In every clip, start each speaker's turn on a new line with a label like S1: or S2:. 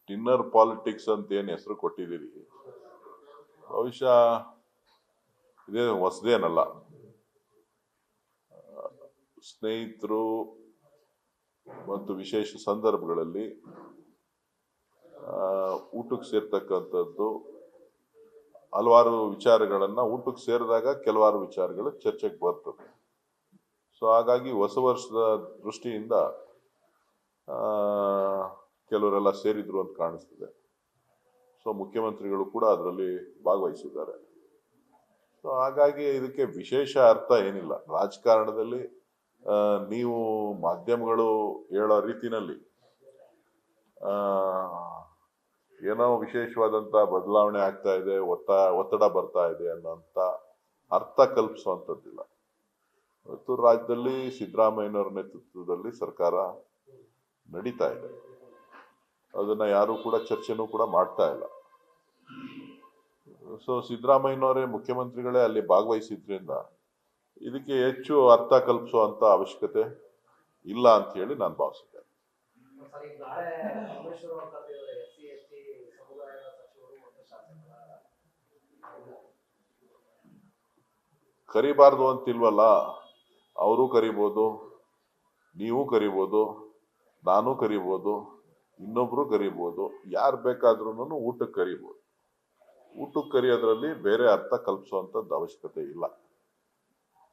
S1: Dinner politics ಅಂತ ಏನು ಹೆಸರು ಕೊಟ್ಟಿದ್ದೀರಿ, ಬಹುಶಃ ಇದೇ ಹೊಸದೇನಲ್ಲ. ಸ್ನೇಹಿತರು ಮತ್ತು ವಿಶೇಷ ಸಂದರ್ಭಗಳಲ್ಲಿ ಊಟಕ್ಕೆ ಸೇರ್ತಕ್ಕಂಥದ್ದು ಹಲವಾರು ವಿಚಾರಗಳನ್ನ ಊಟಕ್ಕೆ ಸೇರಿದಾಗ ಕೆಲವಾರು ವಿಚಾರಗಳು ಚರ್ಚೆಗೆ ಬರ್ತದೆ. ಸೊ ಹಾಗಾಗಿ ಹೊಸ ವರ್ಷದ ದೃಷ್ಟಿಯಿಂದ ಕೆಲವರೆಲ್ಲ ಸೇರಿದ್ರು ಅಂತ ಕಾಣಿಸ್ತದೆ. ಸೊ ಮುಖ್ಯಮಂತ್ರಿಗಳು ಕೂಡ ಅದರಲ್ಲಿ ಭಾಗವಹಿಸಿದ್ದಾರೆ. ಸೊ ಹಾಗಾಗಿ ಇದಕ್ಕೆ ವಿಶೇಷ ಅರ್ಥ ಏನಿಲ್ಲ. ರಾಜಕಾರಣದಲ್ಲಿ ನೀವು ಮಾಧ್ಯಮಗಳು ಹೇಳೋ ರೀತಿನಲ್ಲಿ ಏನೋ ವಿಶೇಷವಾದಂತ ಬದಲಾವಣೆ ಆಗ್ತಾ ಇದೆ, ಒತ್ತಡ ಬರ್ತಾ ಇದೆ ಅನ್ನೋಂಥ ಅರ್ಥ ಕಲ್ಪಿಸುವಂಥದ್ದಿಲ್ಲ. ಇವತ್ತು ರಾಜ್ಯದಲ್ಲಿ ಸಿದ್ದರಾಮಯ್ಯನವರ ನೇತೃತ್ವದಲ್ಲಿ ಸರ್ಕಾರ ನಡೀತಾ ಇದೆ. ಅದನ್ನ ಯಾರು ಕೂಡ ಚರ್ಚೆನೂ ಕೂಡ ಮಾಡ್ತಾ ಇಲ್ಲ. ಸೊ ಸಿದ್ದರಾಮಯ್ಯನವರೇ ಮುಖ್ಯಮಂತ್ರಿಗಳೇ ಅಲ್ಲಿ ಭಾಗವಹಿಸಿದ್ರಿಂದ ಇದಕ್ಕೆ ಹೆಚ್ಚು ಅರ್ಥ ಕಲ್ಪಿಸುವಂತ ಅವಶ್ಯಕತೆ ಇಲ್ಲ ಅಂತ ಹೇಳಿ ನಾನು ಭಾವಿಸುತ್ತೇನೆ. ಕರಿಬಾರ್ದು ಅಂತಿಲ್ವಲ್ಲ, ಅವರು ಕರಿಬೋದು, ನೀವು ಕರಿಬೋದು, ನಾನು ಕರಿಬೋದು, ಇನ್ನೊಬ್ರು ಕರಿಬೋದು, ಯಾರು ಬೇಕಾದ್ರೂ ಊಟಕ್ಕೆ ಕರಿಬೋದು. ಊಟಕ್ಕೆ ಕರಿಯೋದ್ರಲ್ಲಿ ಬೇರೆ ಅರ್ಥ ಕಲ್ಪಿಸುವಂಥದ್ದು ಅವಶ್ಯಕತೆ ಇಲ್ಲ.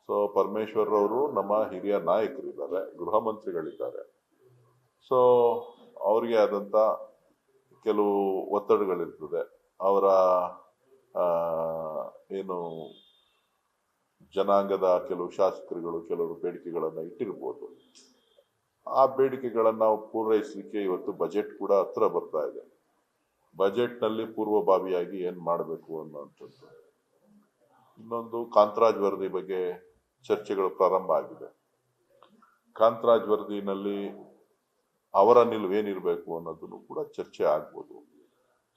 S1: ಸೊ ಪರಮೇಶ್ವರ್ ಅವರು ನಮ್ಮ ಹಿರಿಯ ನಾಯಕರಿದ್ದಾರೆ, ಗೃಹ ಮಂತ್ರಿಗಳಿದ್ದಾರೆ. ಸೊ ಅವ್ರಿಗೆ ಆದಂತ ಕೆಲವು ಒತ್ತಡಗಳಿರ್ತದೆ. ಅವರ ಏನು ಜನಾಂಗದ ಕೆಲವು ಶಾಸಕರುಗಳು ಕೆಲವರು ಬೇಡಿಕೆಗಳನ್ನ ಇಟ್ಟಿರ್ಬೋದು. ಆ ಬೇಡಿಕೆಗಳನ್ನ ಪೂರೈಸಲಿಕ್ಕೆ ಇವತ್ತು ಬಜೆಟ್ ಕೂಡ ಹತ್ರ ಬರ್ತಾ ಇದೆ. ಬಜೆಟ್ ನಲ್ಲಿ ಪೂರ್ವಭಾವಿಯಾಗಿ ಏನ್ ಮಾಡಬೇಕು ಅನ್ನೋಂಥದ್ದು. ಇನ್ನೊಂದು ಕಾಂತರಾಜ್ ವರದಿ ಬಗ್ಗೆ ಚರ್ಚೆಗಳು ಪ್ರಾರಂಭ ಆಗಿದೆ. ಕಾಂತರಾಜ್ ವರದಿನಲ್ಲಿ ಅವರ ನಿಲುವೇನಿರಬೇಕು ಅನ್ನೋದನ್ನು ಕೂಡ ಚರ್ಚೆ ಆಗ್ಬೋದು.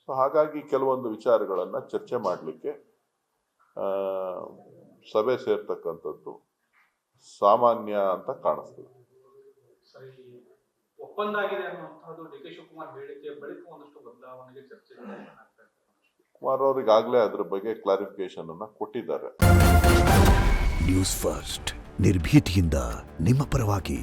S1: ಸೊ ಹಾಗಾಗಿ ಕೆಲವೊಂದು ವಿಚಾರಗಳನ್ನ ಚರ್ಚೆ ಮಾಡಲಿಕ್ಕೆ ಸಭೆ ಸೇರ್ತಕ್ಕಂಥದ್ದು ಸಾಮಾನ್ಯ ಅಂತ ಕಾಣಿಸ್ತದೆ.
S2: ಒಪ್ಪಂದ ಆಗಿದೆ ಅನ್ನುವಂಥದ್ದು ಡಿ.ಕೆ. ಶಿವಕುಮಾರ್ ಹೇಳಿಕೆ ಬಳಿಕ ಒಂದಷ್ಟು ಬದಲಾವಣೆಗೆ ಚರ್ಚೆ
S1: ಕುಮಾರ್ ಅವರಿಗಾಗಲೇ ಅದ್ರ ಬಗ್ಗೆ ಕ್ಲಾರಿಫಿಕೇಶನ್ ಅನ್ನ ಕೊಟ್ಟಿದ್ದಾರೆ.
S3: ನ್ಯೂಸ್ ಫಸ್ಟ್ ನಿರ್ಭೀತಿಯಿಂದ ನಿಮ್ಮ ಪರವಾಗಿ.